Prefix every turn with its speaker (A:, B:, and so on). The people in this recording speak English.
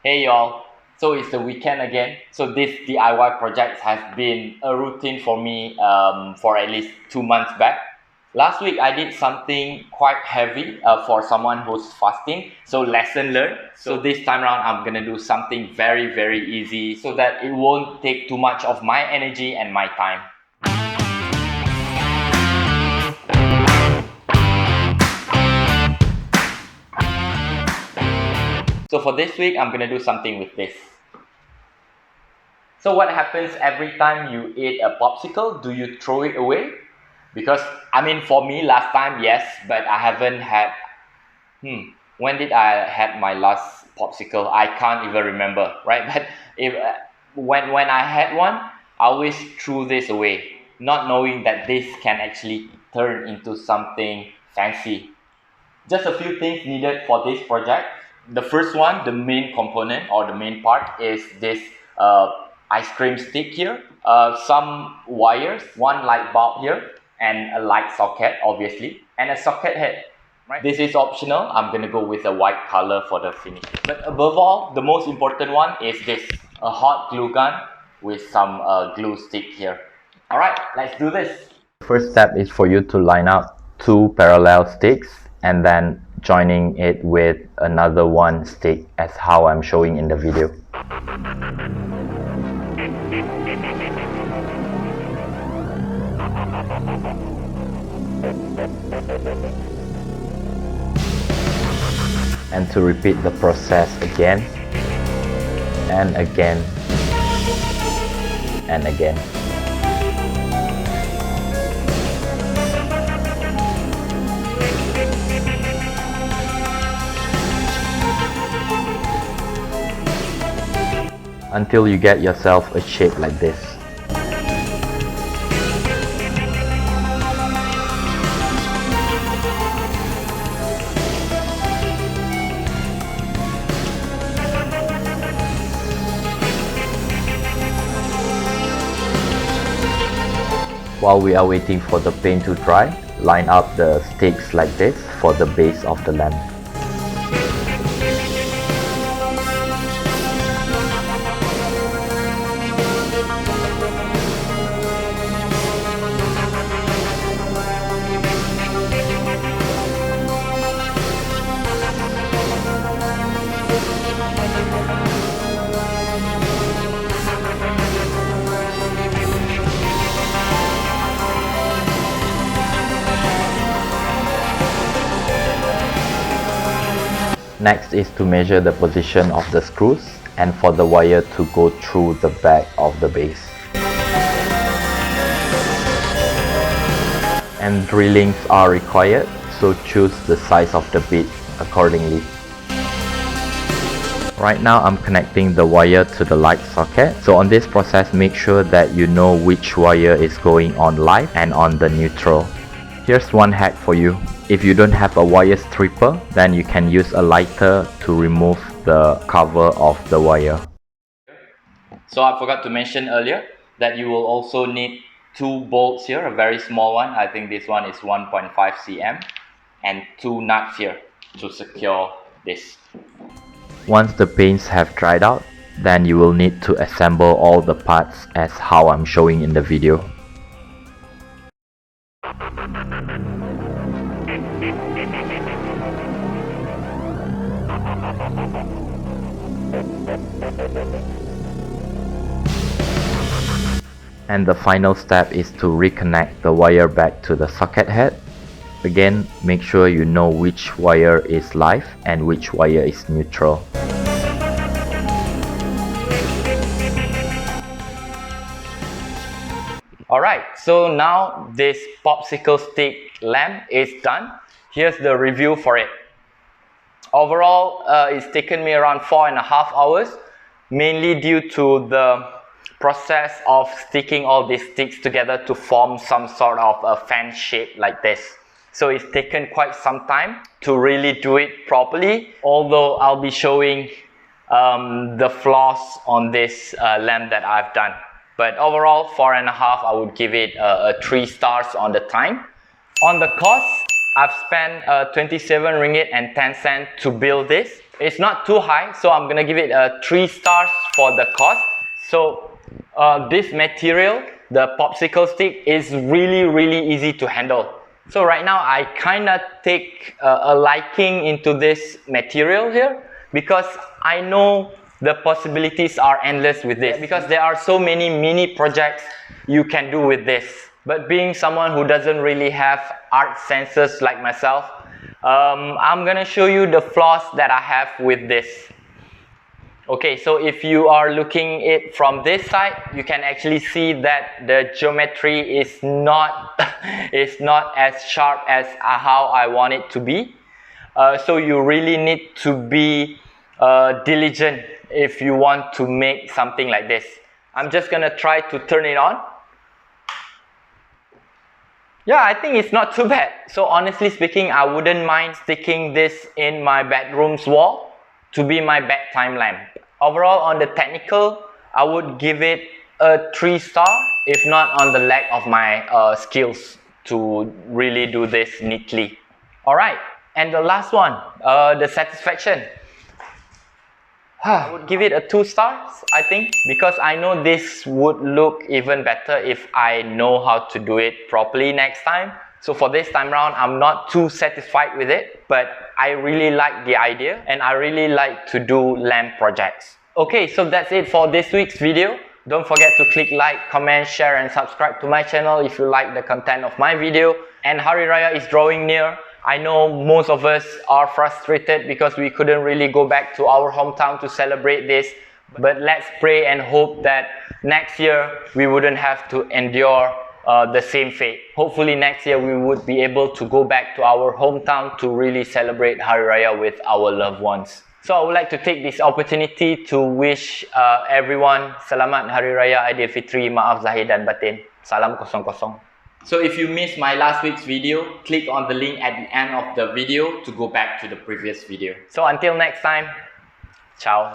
A: Hey y'all, so it's the weekend again. So this DIY project has been a routine for me for at least 2 months back. Last week I did something quite heavy for someone who's fasting, so lesson learned. So this time around I'm gonna do something very easy so that it won't take too much of my energy and my time. So for this week, I'm gonna do something with this. So what happens every time you eat a popsicle? Do you throw it away? Because, I mean, for me, last time, yes, but I haven't had, when did I had my last popsicle? I can't even remember, right? But if when I had one, I always threw this away, not knowing that this can actually turn into something fancy. Just a few things needed for this project. The first one, the main component or the main part is this ice cream stick here, some wires, one light bulb here, and a light socket obviously, and a socket head. Right? This is optional. I'm gonna go with a white color for the finish. But above all, the most important one is this, a hot glue gun with some glue stick here. Alright, let's do this. First step is for you to line up two parallel sticks and then joining it with another one stick as how I'm showing in the video. And to repeat the process again and again and again. Until you get yourself a shape like this. While we are waiting for the paint to dry, line up the sticks like this for the base of the lamp. Next is to measure the position of the screws and for the wire to go through the back of the base. And drillings are required, so choose the size of the bit accordingly. Right now I'm connecting the wire to the light socket. So on this process, make sure that you know which wire is going on live and on the neutral. Here's one hack for you. If you don't have a wire stripper, then you can use a lighter to remove the cover of the wire. So I forgot to mention earlier that you will also need two bolts here, a very small one. I think this one is 1.5 cm, and two nuts here to secure this. Once the paints have dried out, then you will need to assemble all the parts as how I'm showing in the video. And the final step is to reconnect the wire back to the socket head. Again, make sure you know which wire is live and which wire is neutral. Alright, so now this popsicle stick lamp is done. Here's the review for it. Overall, it's taken me around 4.5 hours, mainly due to the process of sticking all these sticks together to form some sort of a fan shape like this. So it's taken quite some time to really do it properly, although I'll be showing the flaws on this lamp that I've done. But overall, 4.5, I would give it 3 stars on the time. On the cost, I've spent 27 ringgit and 10 cents to build this. It's not too high, so I'm gonna give it 3 stars for the cost. So this material, the popsicle stick, is really easy to handle. So right now I kinda take a liking into this material here, because I know the possibilities are endless with this, because there are so many mini projects you can do with this. But being someone who doesn't really have art senses like myself, I'm gonna show you the flaws that I have with this. Okay, so if you are looking it from this side, you can actually see that the geometry is not is not as sharp as how I want it to be. So you really need to be diligent if you want to make something like this. I'm just gonna try to turn it on. Yeah, I think it's not too bad. So honestly speaking, I wouldn't mind sticking this in my bedroom's wall to be my bedtime lamp. Overall, on the technical, I would give it a 3 star, if not on the lack of my skills to really do this neatly. Alright, and the last one, the satisfaction. I would give it a 2 stars, I think, because I know this would look even better if I know how to do it properly next time. So for this time round, I'm not too satisfied with it, but I really like the idea and I really like to do lamp projects. Okay, so that's it for this week's video. Don't forget to click like, comment, share and subscribe to my channel if you like the content of my video. And Hari Raya is drawing near. I know most of us are frustrated because we couldn't really go back to our hometown to celebrate this. But let's pray and hope that next year we wouldn't have to endure the same fate. Hopefully next year we would be able to go back to our hometown to really celebrate Hari Raya with our loved ones. So I would like to take this opportunity to wish everyone Selamat Hari Raya Aidilfitri, Maaf, Zahir dan Batin. Salam kosong kosong. So if you missed my last week's video, click on the link at the end of the video to go back to the previous video. So until next time, ciao.